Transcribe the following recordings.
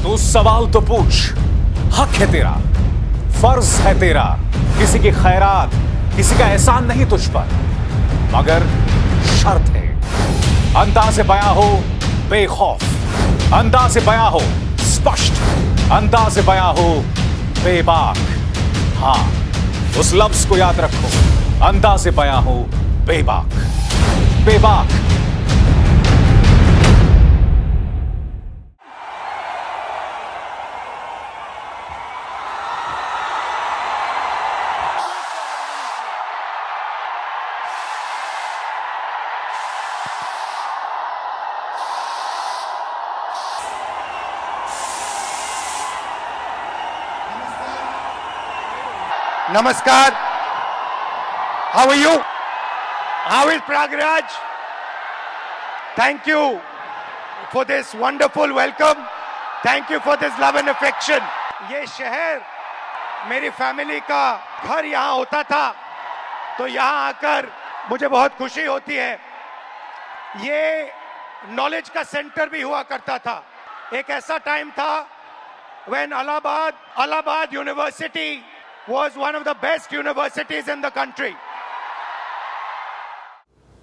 तू सवाल तो पूछ, हक है तेरा, फर्ज है तेरा, किसी की खैरात, किसी का एहसान नहीं तुझ पर, मगर शर्त है, अंदाज़े बयां हो बेखौफ, अंदाज़े बयां हो स्पष्ट, अंदाज़े बयां हो बेबाक। हां, उस लफ्ज को याद रखो, अंदाज़े बयां हो बेबाक, बेबाक। Namaskar. How are you? How is Prayagraj? Thank you for this wonderful welcome. Thank you for this love and affection. ये शहर मेरी फैमिली का घर यहाँ होता था, तो यहाँ आकर मुझे बहुत खुशी होती है। ये नॉलेज का सेंटर भी हुआ करता था। एक ऐसा टाइम था when Allahabad University was one of the best universities in the country.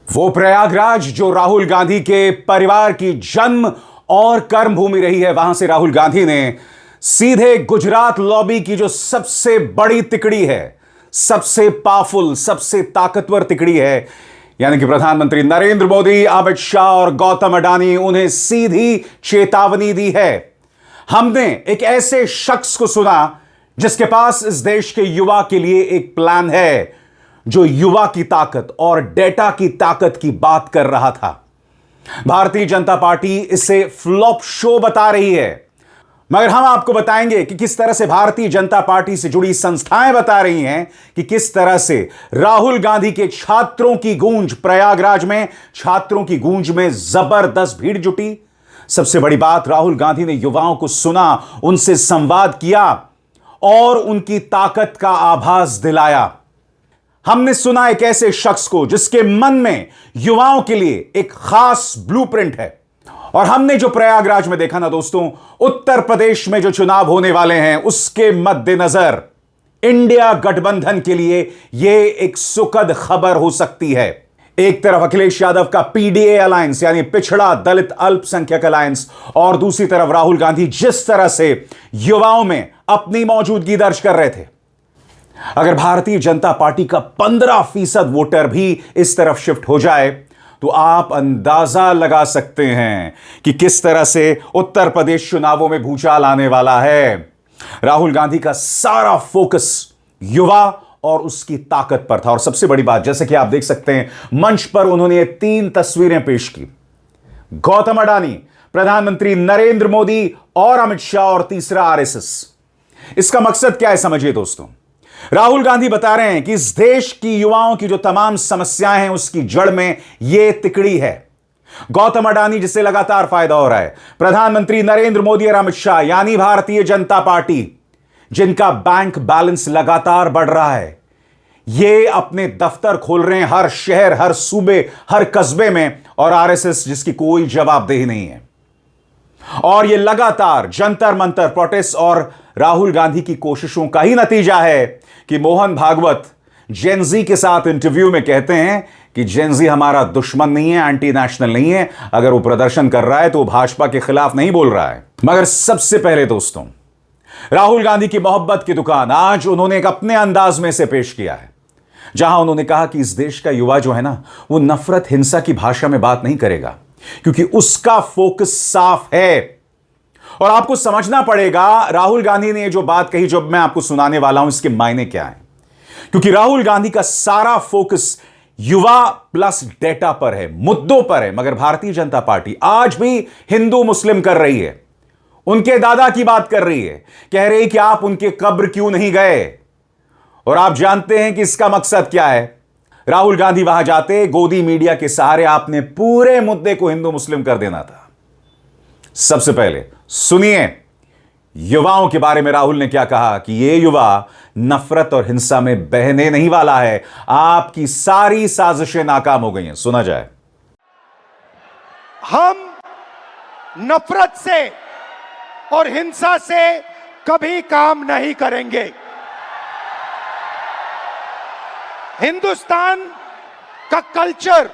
वो प्रयागराज जो राहुल गांधी के परिवार की जन्म और कर्म भूमि रही है, वहां से राहुल गांधी ने सीधे गुजरात लॉबी की जो सबसे बड़ी तिकड़ी है, सबसे पावरफुल, सबसे ताकतवर तिकड़ी है, यानी कि प्रधानमंत्री नरेंद्र मोदी, अमित शाह और गौतम अडानी, उन्हें सीधी चेतावनी दी है। हमने एक ऐसे शख्स को सुना जिसके पास इस देश के युवा के लिए एक प्लान है, जो युवा की ताकत और डेटा की ताकत की बात कर रहा था। भारतीय जनता पार्टी इसे फ्लॉप शो बता रही है, मगर हम आपको बताएंगे कि किस तरह से भारतीय जनता पार्टी से जुड़ी संस्थाएं बता रही हैं कि किस तरह से राहुल गांधी के छात्रों की गूंज, प्रयागराज में छात्रों की गूंज में जबरदस्त भीड़ जुटी। सबसे बड़ी बात, राहुल गांधी ने युवाओं को सुना, उनसे संवाद किया और उनकी ताकत का आभास दिलाया। हमने सुना एक ऐसे शख्स को जिसके मन में युवाओं के लिए एक खास ब्लूप्रिंट है। और हमने जो प्रयागराज में देखा ना दोस्तों, उत्तर प्रदेश में जो चुनाव होने वाले हैं उसके मद्देनजर इंडिया गठबंधन के लिए यह एक सुखद खबर हो सकती है। एक तरफ अखिलेश यादव का पीडीए अलायंस, यानी पिछड़ा दलित अल्पसंख्यक अलायंस, और दूसरी तरफ राहुल गांधी जिस तरह से युवाओं में अपनी मौजूदगी दर्ज कर रहे थे। अगर भारतीय जनता पार्टी का 15% वोटर भी इस तरफ शिफ्ट हो जाए तो आप अंदाजा लगा सकते हैं कि किस तरह से उत्तर प्रदेश चुनावों में भूचाल आने वाला है। राहुल गांधी का सारा फोकस युवा और उसकी ताकत पर था। और सबसे बड़ी बात, जैसे कि आप देख सकते हैं मंच पर उन्होंने ये 3 तस्वीरें पेश की, गौतम अडानी, प्रधानमंत्री नरेंद्र मोदी और अमित शाह, और तीसरा आरएसएस। इसका मकसद क्या है समझिए दोस्तों। राहुल गांधी बता रहे हैं कि इस देश की युवाओं की जो तमाम समस्याएं हैं उसकी जड़ में यह तिकड़ी है। गौतम अडानी जिससे लगातार फायदा हो रहा है, प्रधानमंत्री नरेंद्र मोदी और अमित शाह यानी भारतीय जनता पार्टी, जिनका बैंक बैलेंस लगातार बढ़ रहा है, ये अपने दफ्तर खोल रहे हैं हर शहर, हर सूबे, हर कस्बे में, और आरएसएस जिसकी कोई जवाबदेही नहीं है। और ये लगातार जंतर मंतर प्रोटेस्ट और राहुल गांधी की कोशिशों का ही नतीजा है कि मोहन भागवत जेनजी के साथ इंटरव्यू में कहते हैं कि जेनजी हमारा दुश्मन नहीं है, एंटी नेशनल नहीं है। अगर वो प्रदर्शन कर रहा है तो वो भाजपा के खिलाफ नहीं बोल रहा है। मगर सबसे पहले दोस्तों, राहुल गांधी की मोहब्बत की दुकान आज उन्होंने एक अपने अंदाज में से पेश किया है, जहां उन्होंने कहा कि इस देश का युवा जो है ना, वो नफरत, हिंसा की भाषा में बात नहीं करेगा, क्योंकि उसका फोकस साफ है। और आपको समझना पड़ेगा राहुल गांधी ने जो बात कही, जो मैं आपको सुनाने वाला हूं, इसके मायने क्या हैं। क्योंकि राहुल गांधी का सारा फोकस युवा प्लस डेटा पर है, मुद्दों पर है। मगर भारतीय जनता पार्टी आज भी हिंदू मुस्लिम कर रही है, उनके दादा की बात कर रही है, कह रही कि आप उनके कब्र क्यों नहीं गए। और आप जानते हैं कि इसका मकसद क्या है। राहुल गांधी वहां जाते गोदी मीडिया के सहारे आपने पूरे मुद्दे को हिंदू मुस्लिम कर देना था। सबसे पहले सुनिए युवाओं के बारे में राहुल ने क्या कहा कि यह युवा नफरत और हिंसा में बहने नहीं वाला है, आपकी सारी साजिशें नाकाम हो गई हैं। सुना जाए। हम नफरत से और हिंसा से कभी काम नहीं करेंगे। हिंदुस्तान का कल्चर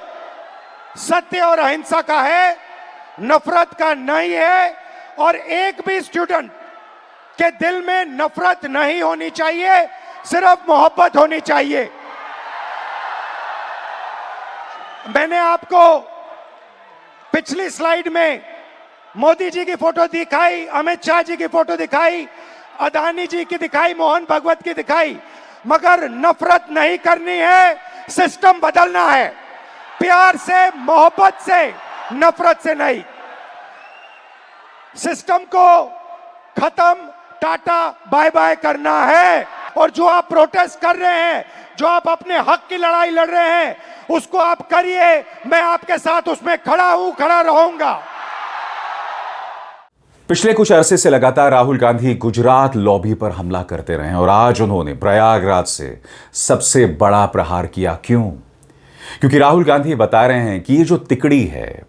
सत्य और अहिंसा का है, नफरत का नहीं है। और एक भी स्टूडेंट के दिल में नफरत नहीं होनी चाहिए, सिर्फ मोहब्बत होनी चाहिए। मैंने आपको पिछली स्लाइड में मोदी जी की फोटो दिखाई, अमित शाह जी की फोटो दिखाई, अदानी जी की दिखाई, मोहन भागवत की दिखाई, मगर नफरत नहीं करनी है, सिस्टम बदलना है। प्यार से, मोहब्बत से, नफरत से नहीं। सिस्टम को खत्म, टाटा बाय बाय करना है। और जो आप प्रोटेस्ट कर रहे हैं, जो आप अपने हक की लड़ाई लड़ रहे हैं, उसको आप करिए, मैं आपके साथ उसमें खड़ा हूं, खड़ा रहूंगा। पिछले कुछ अरसे से लगातार राहुल गांधी गुजरात लॉबी पर हमला करते रहे और आज उन्होंने प्रयागराज से सबसे बड़ा प्रहार किया। क्यों? क्योंकि राहुल गांधी बता रहे हैं कि ये जो तिकड़ी है,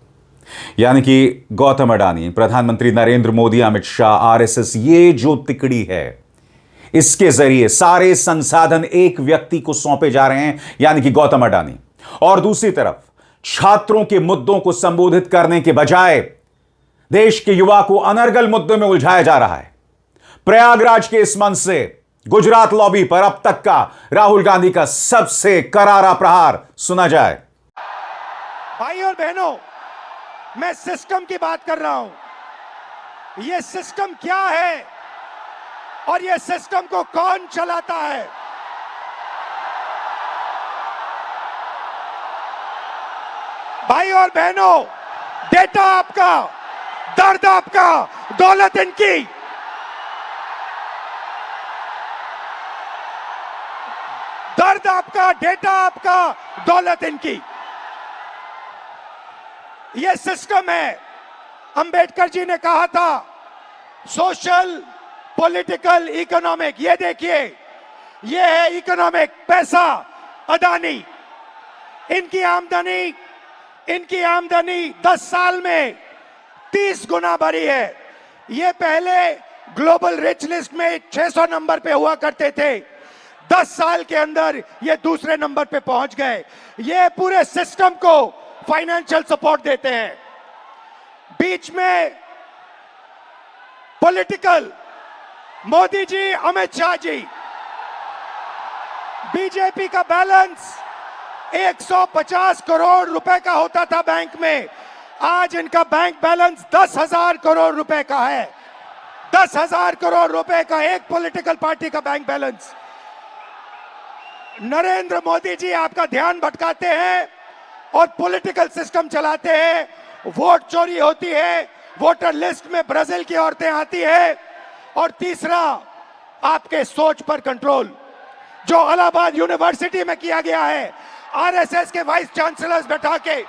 यानी कि गौतम अडानी, प्रधानमंत्री नरेंद्र मोदी, अमित शाह, आरएसएस, ये जो तिकड़ी है, इसके जरिए सारे संसाधन एक व्यक्ति को सौंपे जा रहे हैं, यानी कि गौतम अडानी। और दूसरी तरफ छात्रों के मुद्दों को संबोधित करने के बजाय देश के युवा को अनर्गल मुद्दों में उलझाया जा रहा है। प्रयागराज के इस मंच से गुजरात लॉबी पर अब तक का राहुल गांधी का सबसे करारा प्रहार सुना जाए। भाई और बहनों, मैं सिस्टम की बात कर रहा हूं। यह सिस्टम क्या है और यह सिस्टम को कौन चलाता है? भाई और बहनों, डेटा आपका, दर्द आपका, दौलत इनकी। दर्द आपका, डेटा आपका, दौलत इनकी। यह सिस्टम है। अंबेडकर जी ने कहा था सोशल, पॉलिटिकल, इकोनॉमिक। ये देखिए, ये है इकोनॉमिक, पैसा, अदानी। इनकी आमदनी 10 साल में 30 गुना बढ़ी है। ये पहले ग्लोबल रिच लिस्ट में 600 नंबर पे हुआ करते थे, 10 साल के अंदर ये दूसरे नंबर पे पहुंच गए। ये पूरे सिस्टम को फाइनेंशियल सपोर्ट देते हैं। बीच में पॉलिटिकल, मोदी जी, अमित शाह जी। बीजेपी का बैलेंस 150 करोड़ रुपए का होता था बैंक में, आज इनका बैंक बैलेंस 10,000 करोड़ रुपए का है। 10,000 करोड़ रुपए का एक पॉलिटिकल पार्टी का बैंक बैलेंस। नरेंद्र मोदी जी आपका ध्यान भटकाते हैं और पॉलिटिकल सिस्टम चलाते हैं। वोट चोरी होती है, वोटर लिस्ट में ब्राजील की औरतें आती है। और तीसरा, आपके सोच पर कंट्रोल, जो इलाहाबाद यूनिवर्सिटी में किया गया है, आरएसएस के वाइस चांसलर्स बैठा के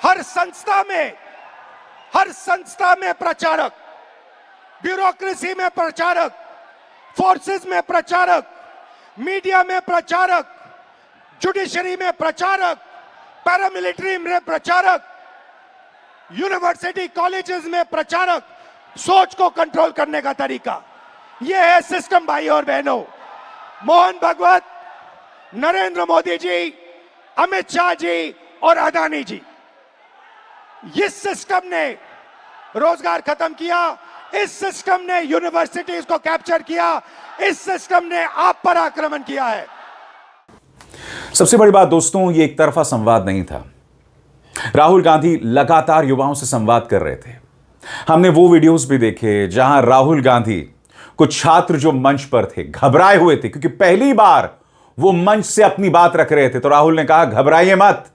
हर संस्था में प्रचारक, ब्यूरोक्रेसी में प्रचारक, फोर्सेस में प्रचारक, मीडिया में प्रचारक, जुडिशरी में प्रचारक, पैरामिलिट्री में प्रचारक, यूनिवर्सिटी कॉलेजेस में प्रचारक। सोच को कंट्रोल करने का तरीका यह है सिस्टम। भाई और बहनों, मोहन भागवत, नरेंद्र मोदी जी, अमित शाह जी और अदानी जी, इस सिस्टम ने रोजगार खत्म किया। इस सिस्टम ने यूनिवर्सिटीज को कैप्चर किया। इस सिस्टम ने आप पर आक्रमण किया है। सबसे बड़ी बात दोस्तों, ये एक तरफा संवाद नहीं था। राहुल गांधी लगातार युवाओं से संवाद कर रहे थे। हमने वो वीडियोस भी देखे जहां राहुल गांधी, कुछ छात्र जो मंच पर थे, घबराए हुए थे क्योंकि पहली बार वो मंच से अपनी बात रख रहे थे। तो राहुल ने कहा, घबराइए मत।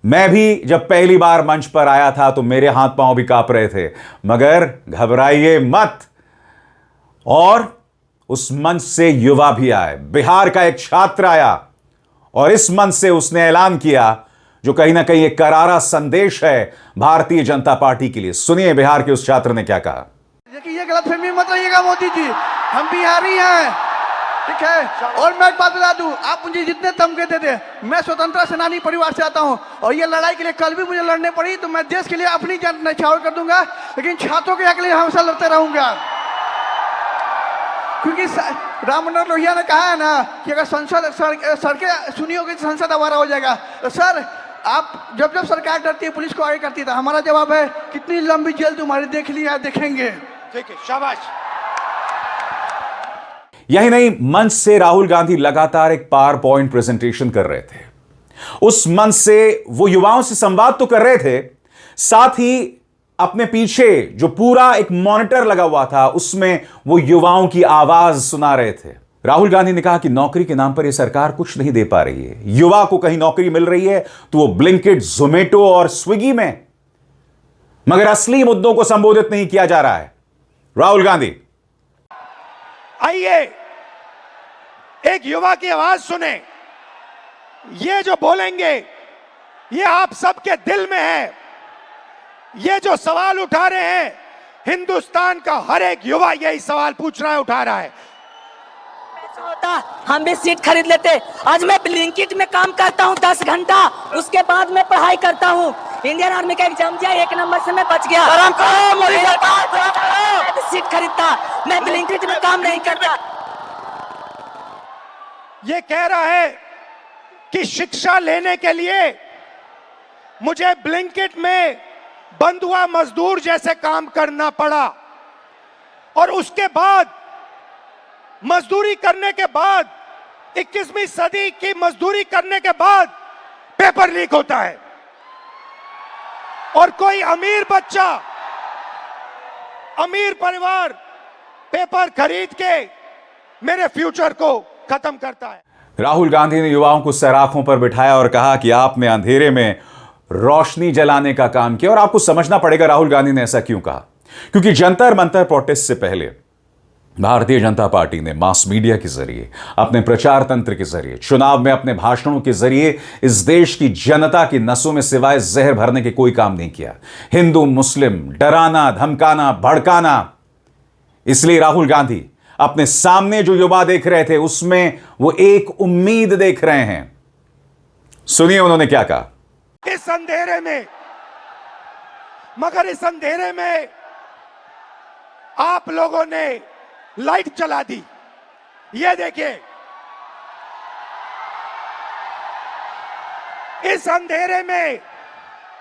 मैं भी जब पहली बार मंच पर आया था तो मेरे हाथ पांव भी कांप रहे थे, मगर घबराइए मत। और उस मंच से युवा भी आए। बिहार का एक छात्र आया और इस मंच से उसने ऐलान किया, जो कहीं ना कहीं एक करारा संदेश है भारतीय जनता पार्टी के लिए। सुनिए बिहार के उस छात्र ने क्या कहा। देखिए, ये गलतफहमी मत रहिएगा मोदी जी, हम बिहारी हैं, ठीक है। और मैं एक बात बता दूं, आप मुझे जितने धमके देते, मैं स्वतंत्रता सेनानी परिवार से आता हूं और ये लड़ाई के लिए कल भी मुझे लड़ने पड़ी तो मैं देश के लिए अपनी जान न्यौछावर कर दूंगा, लेकिन छात्रों के हक के लिए हमेशा लड़ते रहूंगा। क्योंकि राम मनोहर लोहिया ने कहा है ना कि अगर सड़कें सुनी होगी तो संसद आवारा हो जाएगा। तो सर, आप जब जब सरकार डरती है पुलिस को आगे करती है, तो हमारा जवाब है कितनी लंबी जेल तुम्हारी देख लिया, देखेंगे। ठीक है, शाबाश। यही नहीं, मंच से राहुल गांधी लगातार एक पावर पॉइंट प्रेजेंटेशन कर रहे थे। उस मंच से वो युवाओं से संवाद तो कर रहे थे, साथ ही अपने पीछे जो पूरा एक मॉनिटर लगा हुआ था उसमें वो युवाओं की आवाज सुना रहे थे। राहुल गांधी ने कहा कि नौकरी के नाम पर यह सरकार कुछ नहीं दे पा रही है। युवा को कहीं नौकरी मिल रही है तो वो ब्लिंकिट, जोमेटो और स्विगी में, मगर असली मुद्दों को संबोधित नहीं किया जा रहा है। राहुल गांधी, आइए एक युवा की आवाज सुने। ये जो बोलेंगे ये आप सबके दिल में है। ये जो सवाल उठा रहे हैं, हिंदुस्तान का हर एक युवा यही सवाल पूछ रहा है, उठा रहा है। होता हम भी सीट खरीद लेते। आज मैं ब्लिंकिट में काम करता हूँ 10 घंटा, उसके बाद मैं पढ़ाई करता हूँ। इंडियन आर्मी का एग्जाम दिया, 1 नंबर से मैं बच गया। मैं भी सीट खरीदता, मैं ब्लिंकिट में काम नहीं करता। ये कह रहा है कि शिक्षा लेने के लिए मुझे ब्लिंकिट में बंधुआ मजदूर जैसे काम करना पड़ा और उसके बाद मजदूरी करने के बाद 21वीं सदी की मजदूरी करने के बाद पेपर लीक होता है और कोई अमीर बच्चा, अमीर परिवार पेपर खरीद के मेरे फ्यूचर को खत्म करता है। राहुल गांधी ने युवाओं को सराखों पर बिठाया और कहा कि आपने अंधेरे में रोशनी जलाने का काम किया। और आपको समझना पड़ेगा राहुल गांधी ने ऐसा क्यों कहा, क्योंकि जंतर मंतर प्रोटेस्ट से पहले भारतीय जनता पार्टी ने मास मीडिया के जरिए, अपने प्रचार तंत्र के जरिए, चुनाव में अपने भाषणों के जरिए इस देश की जनता की नसों में सिवाय जहर भरने के कोई काम नहीं किया। हिंदू मुस्लिम डराना, धमकाना, भड़काना। इसलिए राहुल गांधी अपने सामने जो युवा देख रहे थे उसमें वो एक उम्मीद देख रहे हैं। सुनिए उन्होंने क्या कहा। इस अंधेरे में, मगर इस अंधेरे में आप लोगों ने लाइट जला दी। ये देखिए, इस अंधेरे में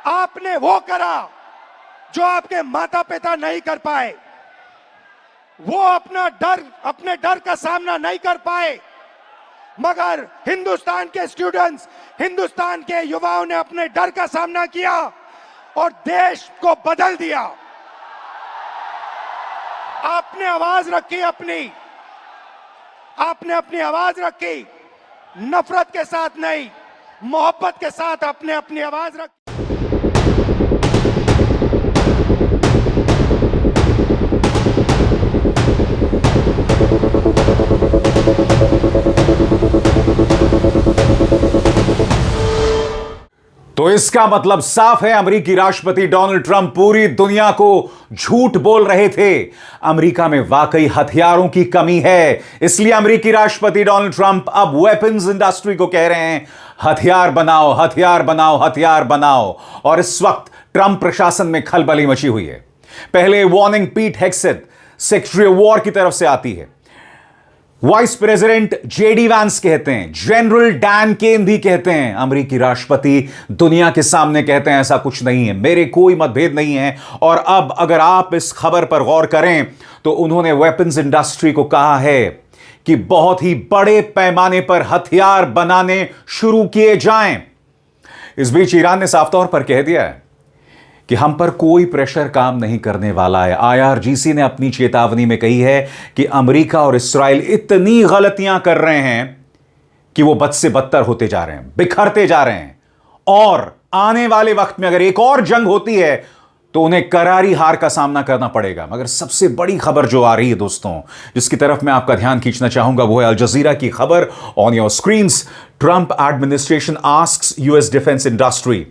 आपने वो करा जो आपके माता पिता नहीं कर पाए। वो अपने डर का सामना नहीं कर पाए, मगर हिंदुस्तान के स्टूडेंट्स, हिंदुस्तान के युवाओं ने अपने डर का सामना किया और देश को बदल दिया। आपने आवाज रखी आपने अपनी आवाज रखी, नफरत के साथ नहीं, मोहब्बत के साथ आपने अपनी आवाज रखी। तो इसका मतलब साफ है, अमेरिकी राष्ट्रपति डोनाल्ड ट्रंप पूरी दुनिया को झूठ बोल रहे थे। अमेरिका में वाकई हथियारों की कमी है, इसलिए अमेरिकी राष्ट्रपति डोनाल्ड ट्रंप अब वेपन्स इंडस्ट्री को कह रहे हैं हथियार बनाओ, हथियार बनाओ, हथियार बनाओ। और इस वक्त ट्रंप प्रशासन में खलबली मची हुई है। पहले वार्निंग पीट हेग्सेथ, सेक्रेटरी ऑफ वॉर की तरफ से आती है। वाइस प्रेसिडेंट जेडी वैंस कहते हैं, जनरल डैन केन भी कहते हैं, अमेरिकी राष्ट्रपति दुनिया के सामने कहते हैं ऐसा कुछ नहीं है, मेरे कोई मतभेद नहीं है। और अब अगर आप इस खबर पर गौर करें तो उन्होंने वेपन्स इंडस्ट्री को कहा है कि बहुत ही बड़े पैमाने पर हथियार बनाने शुरू किए जाएं। इस बीच ईरान ने साफ तौर पर कह दिया है कि हम पर कोई प्रेशर काम नहीं करने वाला है। आईआरजीसी ने अपनी चेतावनी में कही है कि अमेरिका और इस्राएल इतनी गलतियां कर रहे हैं कि वो बद से बदतर होते जा रहे हैं, बिखरते जा रहे हैं। और आने वाले वक्त में अगर एक और जंग होती है तो उन्हें करारी हार का सामना करना पड़ेगा। मगर सबसे बड़ी खबर जो आ रही है दोस्तों, जिसकी तरफ मैं आपका ध्यान खींचना चाहूंगा, वो है अल जजीरा की खबर on your screens. Trump administration asks US defence industry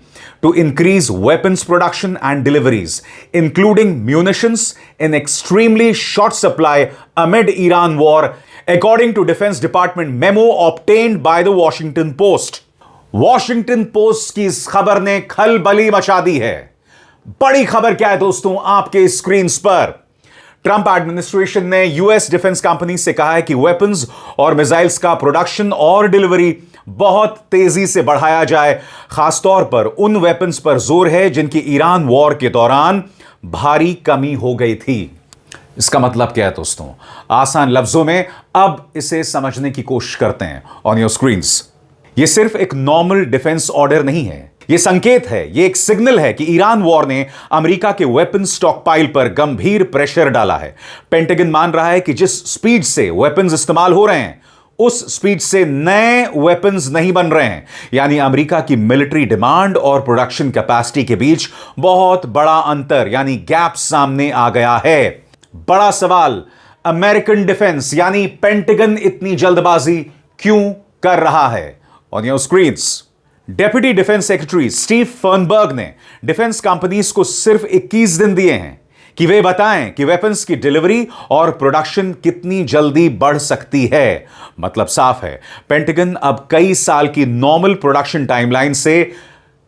to increase weapons production and deliveries, including munitions in extremely short supply amid Iran war, according to Defense Department memo obtained by the Washington Post. Washington Post की इस खबर ने खलबली मचा दी है। बड़ी खबर क्या है दोस्तों आपके स्क्रीन पर? ट्रंप एडमिनिस्ट्रेशन ने यूएस डिफेंस कंपनी से कहा है कि वेपन्स और मिसाइल्स का प्रोडक्शन और डिलीवरी बहुत तेजी से बढ़ाया जाए। खासतौर पर उन वेपन्स पर जोर है जिनकी ईरान वॉर के दौरान भारी कमी हो गई थी। इसका मतलब क्या है दोस्तों? आसान लफ्जों में अब इसे समझने की कोशिश करते हैं ऑन योर स्क्रीन्स। यह सिर्फ एक नॉर्मल डिफेंस ऑर्डर नहीं है, यह संकेत है, यह एक सिग्नल है कि ईरान वॉर ने अमेरिका के वेपन स्टॉकपाइल पर गंभीर प्रेशर डाला है। पेंटागन मान रहा है कि जिस स्पीड से वेपन्स इस्तेमाल हो रहे हैं उस स्पीड से नए वेपन्स नहीं बन रहे हैं। यानी अमेरिका की मिलिट्री डिमांड और प्रोडक्शन कैपेसिटी के बीच बहुत बड़ा अंतर यानी गैप सामने आ गया है। बड़ा सवाल, अमेरिकन डिफेंस यानी पेंटागन इतनी जल्दबाजी क्यों कर रहा है? On your screens, deputy defence secretary Steve Feinberg ने डिफेंस कंपनीज को सिर्फ 21 दिन दिए हैं कि वे बताएं कि वेपन्स की डिलीवरी और प्रोडक्शन कितनी जल्दी बढ़ सकती है। मतलब साफ है, पेंटागन अब कई साल की नॉर्मल प्रोडक्शन टाइमलाइन से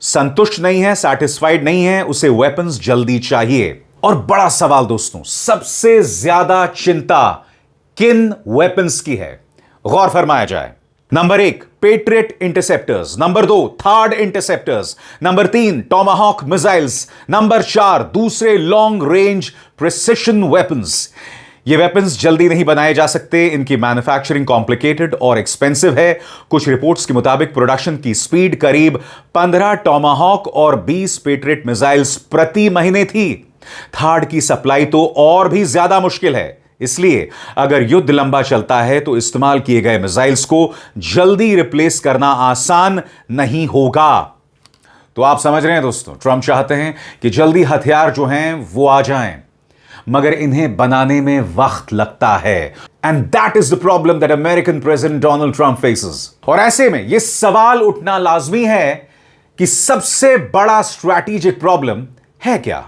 संतुष्ट नहीं है, सैटिस्फाइड नहीं है, उसे वेपन्स जल्दी चाहिए। और बड़ा सवाल दोस्तों, सबसे ज्यादा चिंता किन वेपन्स की है? गौर फरमाया जाए। Number 1 patriot interceptors, number 2 third interceptors, number 3 Tomahawk missiles, number 4 दूसरे लॉन्ग रेंज प्रिसिशन वेपन्स। ये वेपन्स जल्दी नहीं बनाए जा सकते, इनकी मैन्युफैक्चरिंग कॉम्प्लिकेटेड और एक्सपेंसिव है। कुछ रिपोर्ट्स के मुताबिक प्रोडक्शन की स्पीड करीब 15 टॉमाहॉक और 20 पेट्रियट मिसाइल्स प्रति महीने थी। थार्ड की सप्लाई तो और भी ज्यादा मुश्किल है। इसलिए अगर युद्ध लंबा चलता है तो इस्तेमाल किए गए मिसाइल्स को जल्दी रिप्लेस करना आसान नहीं होगा। तो आप समझ रहे हैं दोस्तों, ट्रंप चाहते हैं कि जल्दी हथियार जो हैं वो आ जाएं, मगर इन्हें बनाने में वक्त लगता है। And that is the problem that American president Donald Trump faces. और ऐसे में यह सवाल उठना लाजमी है कि सबसे बड़ा स्ट्रैटेजिक प्रॉब्लम है क्या?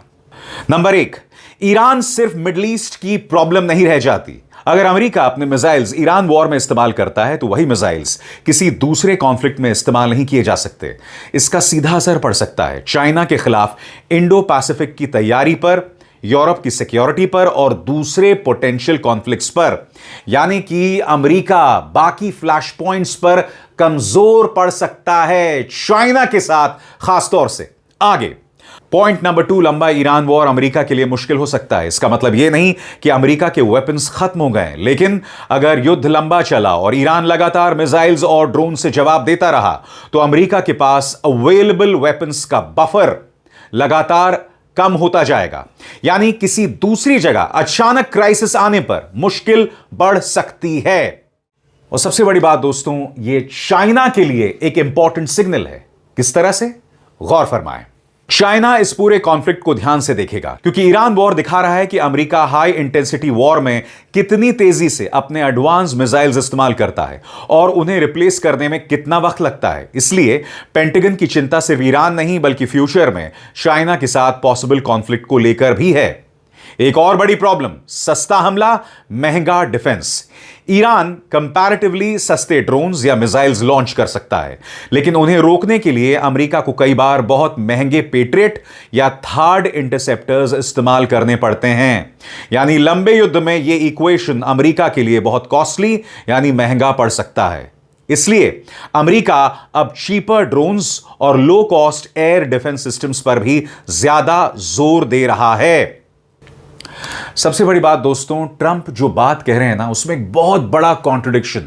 नंबर 1, ईरान सिर्फ मिडिल ईस्ट की प्रॉब्लम नहीं रह जाती। अगर अमेरिका अपने मिसाइल्स ईरान वॉर में इस्तेमाल करता है तो वही मिसाइल्स किसी दूसरे कॉन्फ्लिक्ट में इस्तेमाल नहीं किए जा सकते। इसका सीधा असर पड़ सकता है चाइना के खिलाफ इंडो पैसिफिक की तैयारी पर, यूरोप की सिक्योरिटी पर और दूसरे पोटेंशियल कॉन्फ्लिक्ट्स पर। यानी कि अमेरिका बाकी फ्लैश पॉइंट्स पर कमजोर पड़ सकता है, चाइना के साथ खासतौर से। आगे पॉइंट नंबर 2, लंबा ईरान वॉर अमेरिका के लिए मुश्किल हो सकता है। इसका मतलब यह नहीं कि अमेरिका के वेपन्स खत्म हो गए, लेकिन अगर युद्ध लंबा चला और ईरान लगातार मिसाइल्स और ड्रोन से जवाब देता रहा तो अमेरिका के पास अवेलेबल वेपन्स का बफर लगातार कम होता जाएगा। यानी किसी दूसरी जगह अचानक क्राइसिस आने पर मुश्किल बढ़ सकती है। और सबसे बड़ी बात दोस्तों, यह चाइना के लिए एक इंपॉर्टेंट सिग्नल है। किस तरह से? गौर फरमाएं। चाइना इस पूरे कॉन्फ्लिक्ट को ध्यान से देखेगा क्योंकि ईरान वॉर दिखा रहा है कि अमेरिका हाई इंटेंसिटी वॉर में कितनी तेजी से अपने एडवांस मिसाइल्स इस्तेमाल करता है और उन्हें रिप्लेस करने में कितना वक्त लगता है। इसलिए पेंटागन की चिंता सिर्फ ईरान नहीं बल्कि फ्यूचर में चाइना के साथ पॉसिबल कॉन्फ्लिक्ट को लेकर भी है। एक और बड़ी प्रॉब्लम, सस्ता हमला, महंगा डिफेंस। ईरान कंपैरेटिवली सस्ते ड्रोन्स या मिसाइल्स लॉन्च कर सकता है, लेकिन उन्हें रोकने के लिए अमेरिका को कई बार बहुत महंगे पेट्रियट या थर्ड इंटरसेप्टर्स इस्तेमाल करने पड़ते हैं। यानी लंबे युद्ध में यह इक्वेशन अमेरिका के लिए बहुत कॉस्टली यानी महंगा पड़ सकता है। इसलिए अमेरिका अब चीपर ड्रोन्स और low cost air defence systems पर भी ज्यादा जोर दे रहा है। सबसे बड़ी बात दोस्तों, ट्रंप जो बात कह रहे हैं ना, उसमें एक बहुत बड़ा कॉन्ट्रडिक्शन,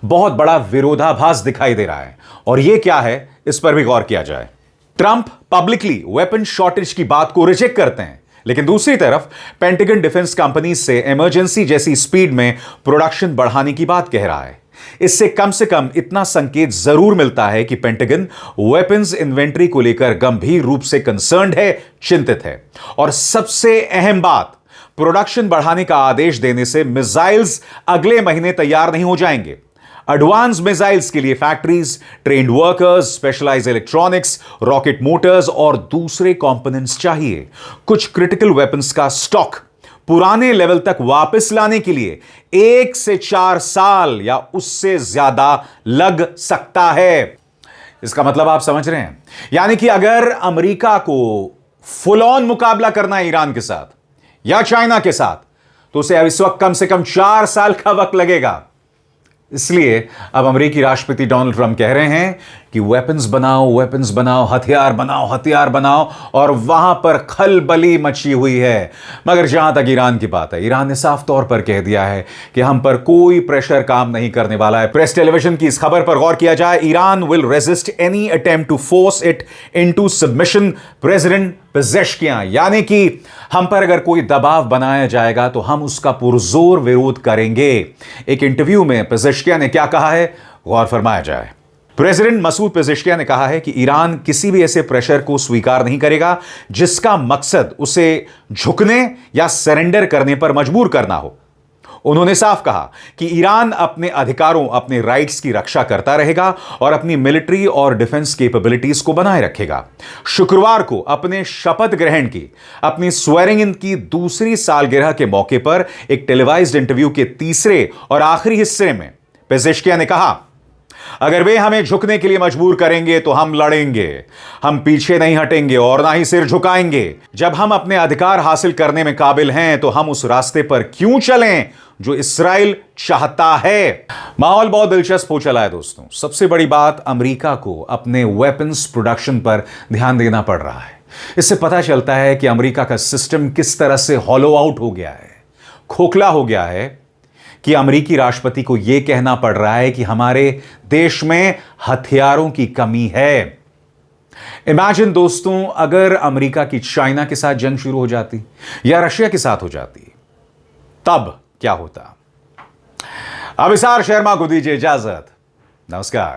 बहुत बड़ा विरोधाभास दिखाई दे रहा है। और यह क्या है, इस पर भी गौर किया जाए। ट्रंप पब्लिकली वेपन शॉर्टेज की बात को रिजेक्ट करते हैं, लेकिन दूसरी तरफ पेंटागन डिफेंस कंपनी से इमरजेंसी जैसी स्पीड में प्रोडक्शन बढ़ाने की बात कह रहा है। इससे कम से कम इतना संकेत जरूर मिलता है कि पेंटागन वेपन्स इन्वेंटरी को लेकर गंभीर रूप से कंसर्न्ड है, चिंतित है। और सबसे अहम बात, प्रोडक्शन बढ़ाने का आदेश देने से मिसाइल्स अगले महीने तैयार नहीं हो जाएंगे। एडवांस मिसाइल्स के लिए factories, trained workers, specialised electronics, rocket motors और दूसरे कंपोनेंट्स चाहिए। कुछ क्रिटिकल वेपन्स का स्टॉक पुराने लेवल तक वापस लाने के लिए 1 से 4 साल या उससे ज्यादा लग सकता है। इसका मतलब आप समझ रहे हैं? यानी कि अगर अमेरिका को फुल ऑन मुकाबला करना है ईरान के साथ या चाइना के साथ, तो उसे अब इस वक्त कम से कम 4 साल का वक्त लगेगा। इसलिए अब अमेरिकी राष्ट्रपति डोनाल्ड ट्रंप कह रहे हैं कि वेपन्स बनाओ, हथियार बनाओ, और वहां पर खलबली मची हुई है। मगर जहां तक ईरान की बात है, ईरान ने साफ तौर पर कह दिया है कि हम पर कोई प्रेशर काम नहीं करने वाला है। प्रेस टेलीविजन की इस खबर पर गौर किया जाए, Iran will resist any attempt to force it into submission, president Pezeshkian, यानी कि हम पर अगर कोई दबाव बनाया जाएगा तो हम उसका पुरजोर विरोध करेंगे। एक इंटरव्यू में पेजेश्कियान ने क्या कहा है, गौर फरमाया जाए। प्रेसिडेंट मसूद पेजेश्कियान ने कहा है कि ईरान किसी भी ऐसे प्रेशर को स्वीकार नहीं करेगा जिसका मकसद उसे झुकने या सरेंडर करने पर मजबूर करना हो। उन्होंने साफ कहा कि ईरान अपने अधिकारों, अपने राइट्स की रक्षा करता रहेगा और अपनी मिलिट्री और डिफेंस कैपेबिलिटीज को बनाए रखेगा। शुक्रवार को अपने शपथ ग्रहण की, अपनी स्वेरिंग इन की दूसरी सालगिरह के मौके पर एक टेलीवाइज्ड इंटरव्यू के तीसरे और आखिरी हिस्से में पेजेश्कियान ने कहा, अगर वे हमें झुकने के लिए मजबूर करेंगे तो हम लड़ेंगे, हम पीछे नहीं हटेंगे और ना ही सिर झुकाएंगे। जब हम अपने अधिकार हासिल करने में काबिल हैं तो हम उस रास्ते पर क्यों चलें जो इस्राइल चाहता है। माहौल बहुत दिलचस्प हो चला है दोस्तों। सबसे बड़ी बात, अमेरिका को अपने वेपन्स प्रोडक्शन पर ध्यान देना पड़ रहा है। इससे पता चलता है कि अमेरिका का सिस्टम किस तरह से हॉलो आउट हो गया है, खोखला हो गया है, कि अमेरिकी राष्ट्रपति को यह कहना पड़ रहा है कि हमारे देश में हथियारों की कमी है। इमेजिन दोस्तों, अगर अमेरिका की चाइना के साथ जंग शुरू हो जाती या रशिया के साथ हो जाती, तब क्या होता। अभिसार शर्मा को दीजिए इजाजत। नमस्कार।